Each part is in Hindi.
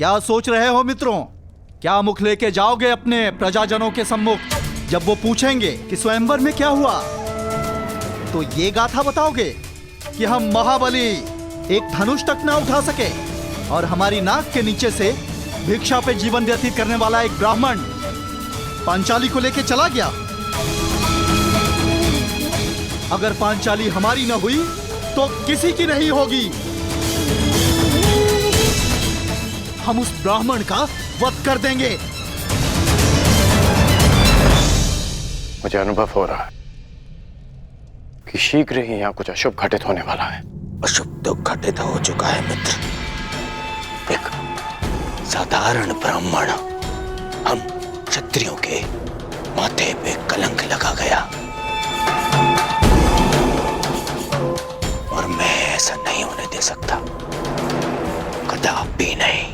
क्या सोच रहे हो मित्रों? क्या मुख लेके जाओगे अपने प्रजाजनों के सम्मुख? जब वो पूछेंगे कि स्वयंवर में क्या हुआ, तो ये गाथा बताओगे कि हम महाबली एक धनुष तक ना उठा सके और हमारी नाक के नीचे से भिक्षा पे जीवन व्यतीत करने वाला एक ब्राह्मण पांचाली को लेके चला गया। अगर पांचाली हमारी न हुई तो किसी की नहीं होगी। हम उस ब्राह्मण का वध कर देंगे। मुझे अनुभव हो रहा है कि शीघ्र ही यहाँ कुछ अशुभ घटित होने वाला है। अशुभ तो घटित हो चुका है मित्र। एक साधारण ब्राह्मण हम क्षत्रियों के माथे पे कलंक लगा गया और मैं ऐसा नहीं होने दे सकता, कदापि नहीं।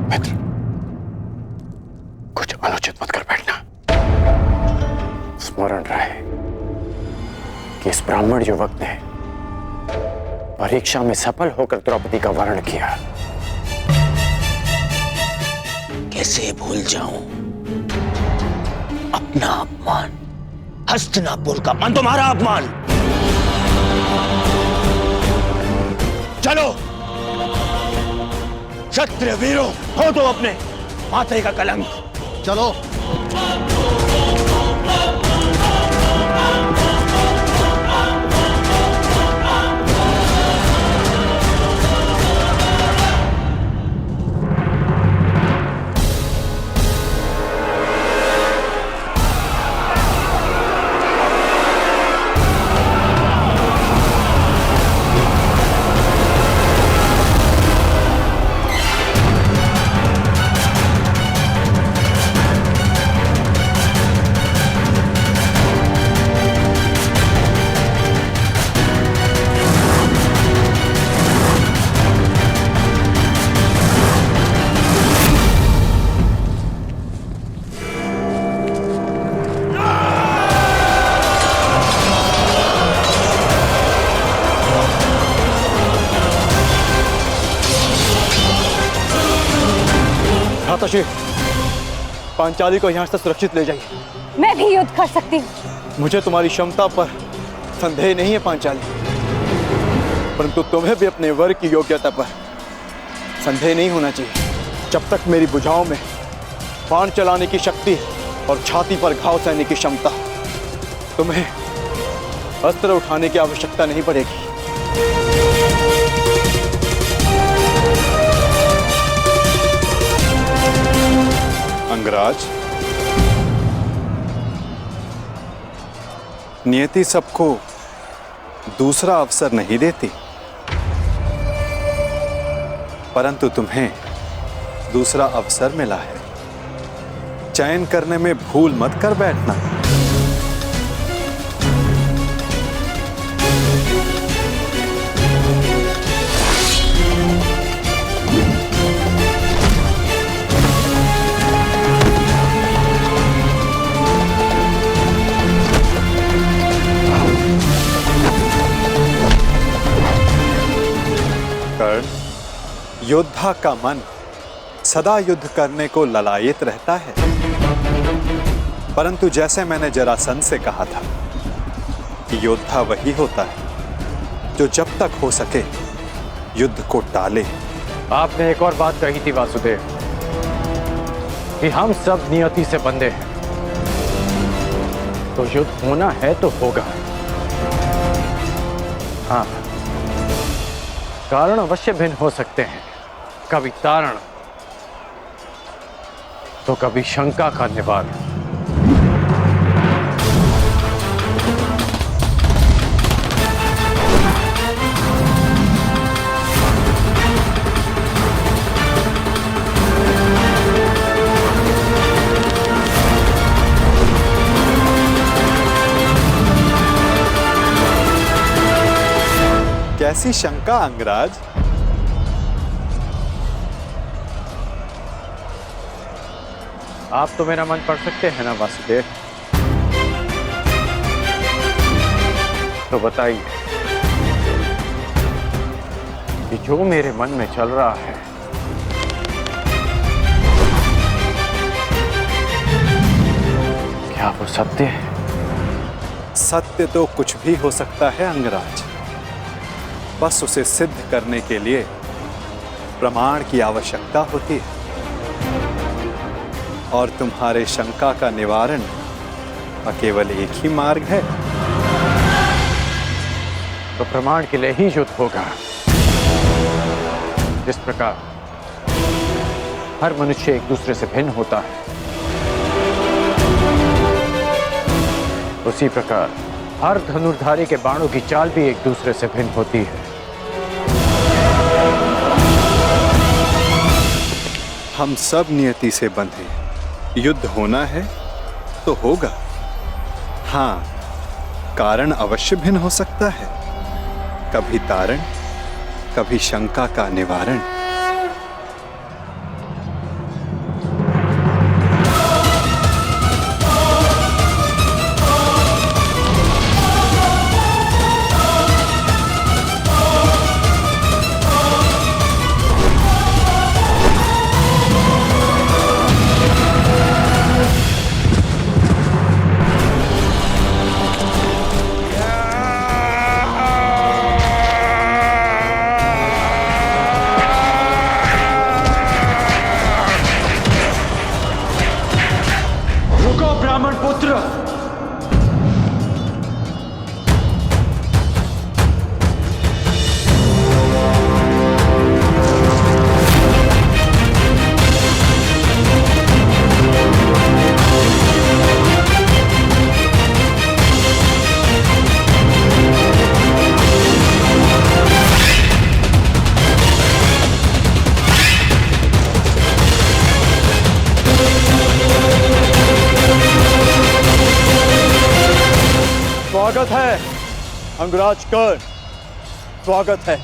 मित्र, कुछ अनुचित मत कर बैठना। स्मरण रहे कि इस ब्राह्मण युवक ने परीक्षा में सफल होकर द्रौपदी का वर्ण किया। कैसे भूल जाऊं अपना अपमान, हस्तिनापुर का अपमान, तुम्हारा अपमान। चलो क्षत्रिय वीरों, हो दो अपने माथे का कलंक। चलो। भ्राताश्री, पांचाली को यहाँ से सुरक्षित ले जाइए। मैं भी युद्ध कर सकती हूँ। मुझे तुम्हारी क्षमता पर संदेह नहीं है पांचाली, परंतु तुम्हें भी अपने वर की योग्यता पर संदेह नहीं होना चाहिए। जब तक मेरी भुजाओं में बाण चलाने की शक्ति और छाती पर घाव सहने की क्षमता, तुम्हें अस्त्र उठाने की आवश्यकता नहीं पड़ेगी। अंगराज, नियति सबको दूसरा अवसर नहीं देती, परंतु तुम्हें दूसरा अवसर मिला है। चयन करने में भूल मत कर बैठना। योद्धा का मन सदा युद्ध करने को ललायित रहता है, परंतु जैसे मैंने जरासंध से कहा था कि योद्धा वही होता है जो जब तक हो सके युद्ध को टाले। आपने एक और बात कही थी वासुदेव कि हम सब नियति से बंधे हैं, तो युद्ध होना है तो होगा। हाँ, कारण अवश्य भिन्न हो सकते हैं, कभी तारण तो कभी शंका का निवारण। कैसी शंका अंगराज? आप तो मेरा मन पढ़ सकते हैं ना वासुदेव, तो बताइए कि जो मेरे मन में चल रहा है क्या वो सत्य है? सत्य तो कुछ भी हो सकता है अंगराज, बस उसे सिद्ध करने के लिए प्रमाण की आवश्यकता होती है। और तुम्हारे शंका का निवारण का केवल एक ही मार्ग है। तो प्रमाण के लिए ही युद्ध होगा। जिस प्रकार हर मनुष्य एक दूसरे से भिन्न होता है, उसी प्रकार हर धनुर्धारी के बाणों की चाल भी एक दूसरे से भिन्न होती है। हम सब नियति से बंधे, युद्ध होना है तो होगा। हाँ, कारण अवश्य भिन्न हो सकता है, कभी तारण, कभी शंका का निवारण। स्वागत है अंगराज कर्ण, स्वागत है।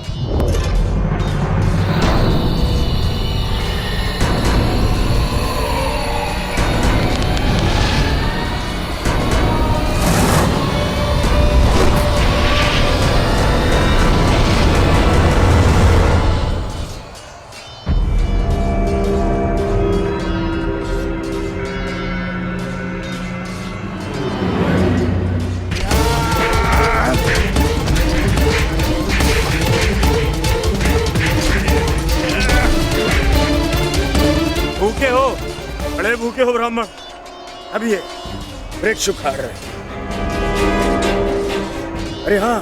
भूखे हो, बड़े भूखे हो ब्राह्मण। अभी ये वृक्ष उखाड़ रहे। अरे हाँ,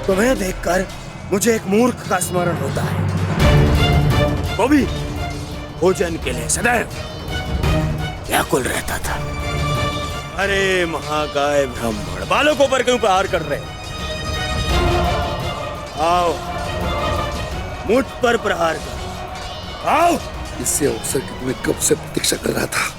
तुम्हें देखकर मुझे एक मूर्ख का स्मरण होता है। वो भी भोजन के लिए सदैव व्याकुल रहता था। अरे महाकाय ब्राह्मण, बालों को पर क्यों प्रहार कर रहे? आओ, मुझ पर प्रहार कर। आओ। इससे अवसर की मैं कब से प्रतीक्षा कर रहा था।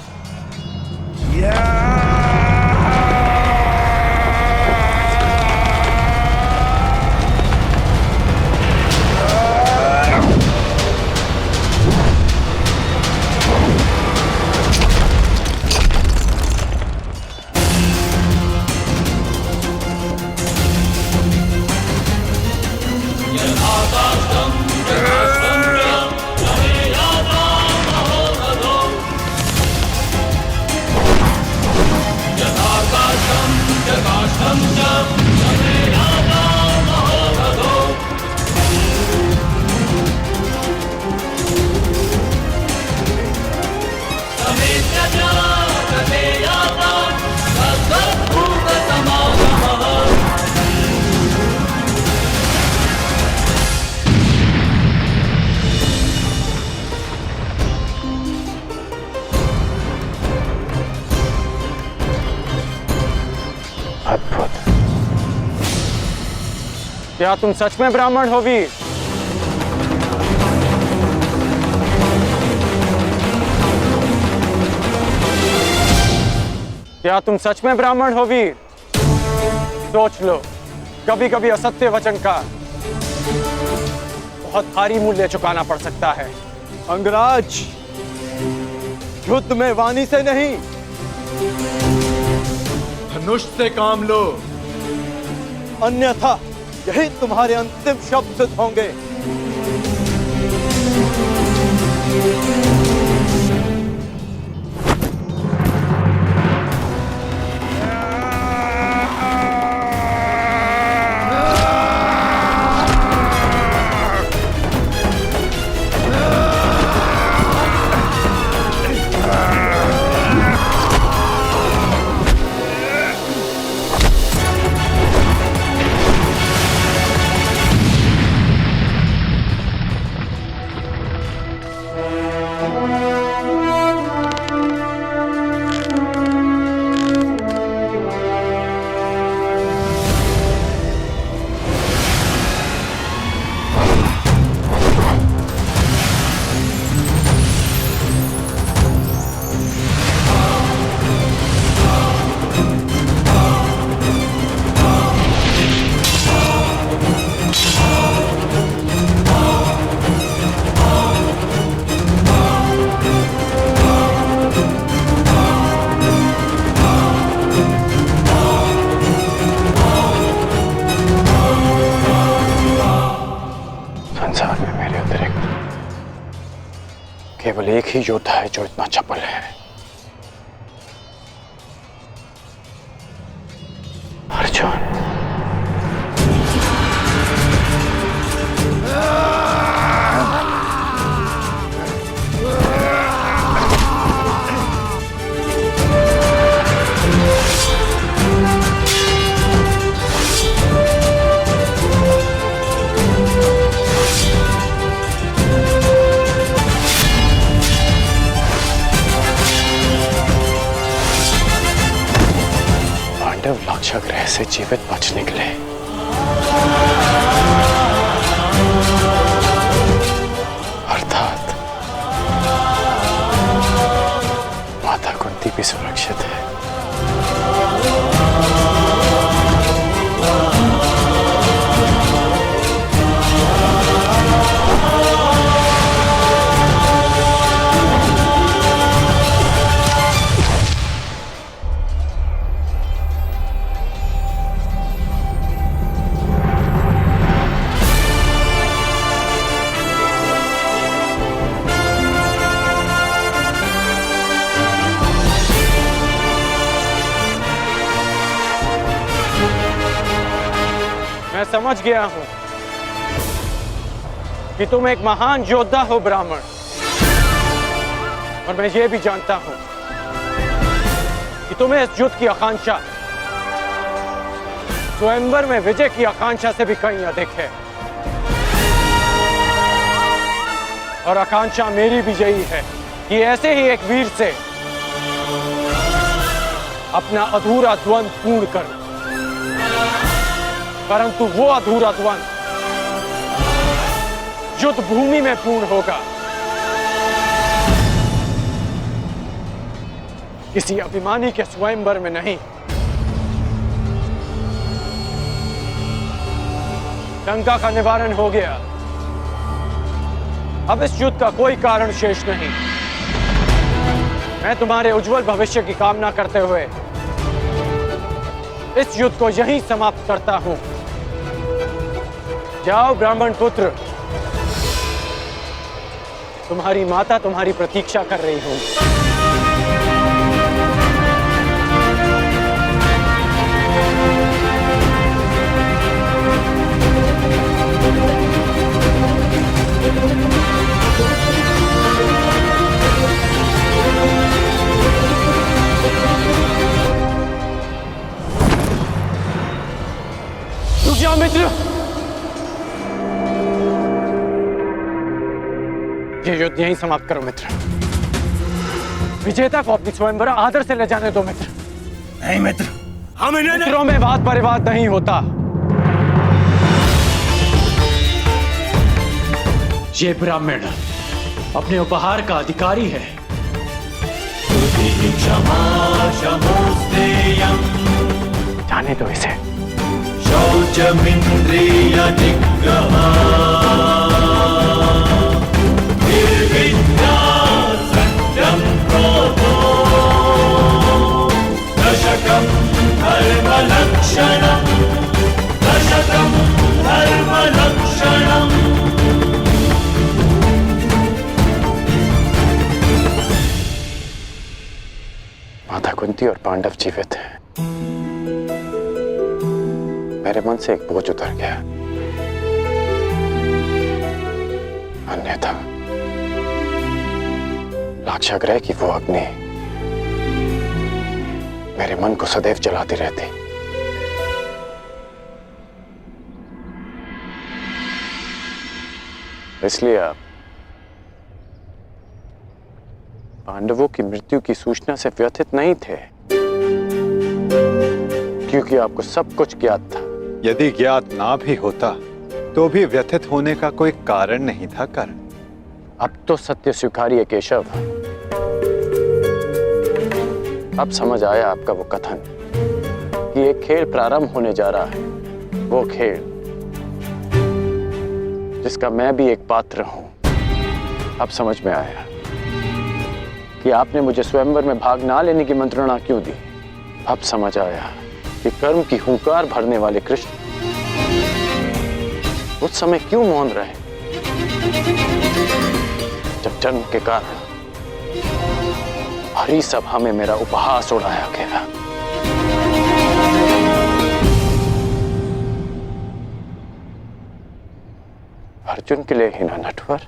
अद्भुत। क्या तुम सच में ब्राह्मण हो वीर? क्या तुम सच में ब्राह्मण हो वीर? सोच लो, कभी कभी असत्य वचन का बहुत भारी मूल्य चुकाना पड़ सकता है। अंगराज, युद्ध में वाणी से नहीं, धनुष से काम लो, अन्यथा यही तुम्हारे अंतिम शब्द सिद्ध होंगे। संसार में मेरे अतिरिक्त केवल एक ही योद्धा है जो इतना चपल है, अर्जुन। पांडव लाक्षागृह से जीवित बच निकले। अर्थात माता कुंती भी सुरक्षित है। मैं समझ गया हूं कि तुम एक महान योद्धा हो ब्राह्मण, और मैं ये भी जानता हूं कि तुम्हें इस युद्ध की आकांक्षा स्वयंवर में विजय की आकांक्षा से भी कहीं अधिक है। और आकांक्षा मेरी भी यही है कि ऐसे ही एक वीर से अपना अधूरा द्वंद्व पूर्ण करूं, परंतु वो अधूरा द्वंद्व युद्ध भूमि में पूर्ण होगा, किसी अभिमानी के स्वयंवर में नहीं। शंका का निवारण हो गया। अब इस युद्ध का कोई कारण शेष नहीं। मैं तुम्हारे उज्जवल भविष्य की कामना करते हुए इस युद्ध को यहीं समाप्त करता हूं। जाओ ब्राह्मण पुत्र, तुम्हारी माता तुम्हारी प्रतीक्षा कर रही होगी। रुक जाओ मित्र, ये युद्ध यहीं समाप्त करो मित्र। विजेता को अपनी स्वयंवर आदर से ले जाने दो मित्र। नहीं मित्र, हम इन्हें मित्रों में वाद परिवाद नहीं होता। ये ब्राह्मण अपने उपहार का अधिकारी है। जाने दो इसे। शौचमिंद्रिय निग्रह निर्विद्या सत्यं क्रोधो दशकं धर्मलक्षणं दशकं कुंती और पांडव जीवित हैं, मेरे मन से एक बोझ उतर गया। अन्यथा लाक्षागृह की वो अग्नि मेरे मन को सदैव जलाती रहती। इसलिए आप पांडवों की मृत्यु की सूचना से व्यथित नहीं थे, क्योंकि आपको सब कुछ ज्ञात था। यदि ज्ञात ना भी होता तो भी व्यथित होने का कोई कारण नहीं था। कर्ण, अब तो सत्य स्वीकारिए केशव। अब समझ आया आपका वो कथन कि एक खेल प्रारंभ होने जा रहा है, वो खेल जिसका मैं भी एक पात्र हूं। अब समझ में आया कि आपने मुझे स्वयंवर में भाग ना लेने की मंत्रणा क्यों दी। अब समझ आया कि कर्म की हुंकार भरने वाले कृष्ण उस समय क्यों मौन रहे, जब जन्म के कारण हरी सभा में मेरा उपहास उड़ाया गया। अर्जुन के लिए ही ना नटवर।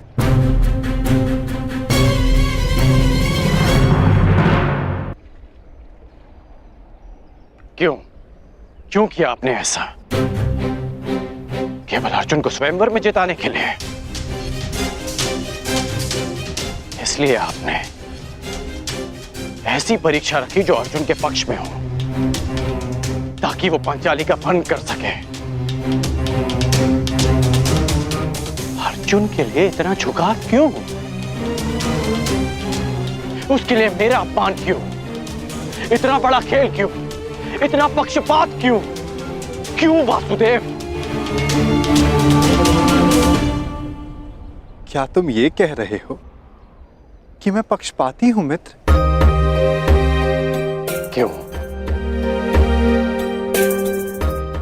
क्यों किया आपने ऐसा? केवल अर्जुन को स्वयंवर में जिताने के लिए? इसलिए आपने ऐसी परीक्षा रखी जो अर्जुन के पक्ष में हो, ताकि वो पांचाली का भंग कर सके। अर्जुन के लिए इतना झुकाव क्यों? उसके लिए मेरा अपमान क्यों? इतना बड़ा खेल क्यों? इतना पक्षपात क्यों? क्यों वासुदेव? क्या तुम ये कह रहे हो कि मैं पक्षपाती हूं मित्र? क्यों?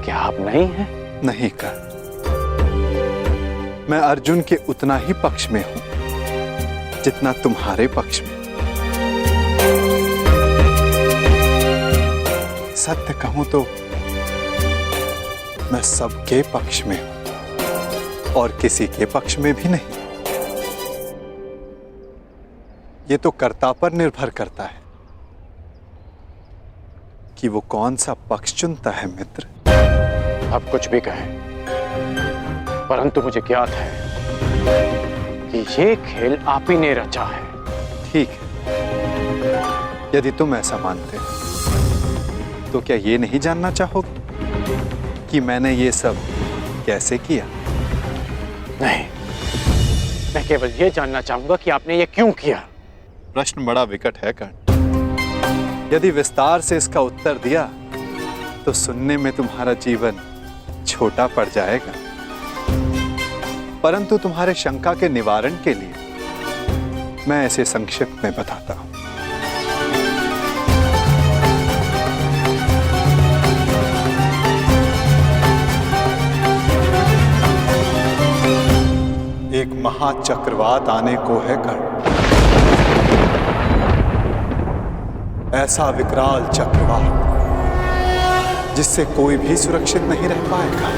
क्या आप नहीं हैं? नहीं कर, मैं अर्जुन के उतना ही पक्ष में हूं जितना तुम्हारे पक्ष में। सत्य कहूं तो मैं सबके पक्ष में हूं और किसी के पक्ष में भी नहीं। ये तो कर्ता पर निर्भर करता है कि वो कौन सा पक्ष चुनता है मित्र। आप कुछ भी कहें, परंतु मुझे ज्ञात है कि ये खेल आप ही ने रचा है। ठीक है, यदि तुम ऐसा मानते हो तो क्या ये नहीं जानना चाहोगे कि मैंने ये सब कैसे किया? नहीं, मैं केवल ये जानना चाहूंगा कि आपने ये क्यों किया। प्रश्न बड़ा विकट है कर्ण। यदि विस्तार से इसका उत्तर दिया तो सुनने में तुम्हारा जीवन छोटा पड़ जाएगा, परंतु तुम्हारे शंका के निवारण के लिए मैं इसे संक्षिप्त में बताता हूं। एक महाचक्रवात आने को है कर्ण, ऐसा विकराल चक्रवात जिससे कोई भी सुरक्षित नहीं रह पाएगा।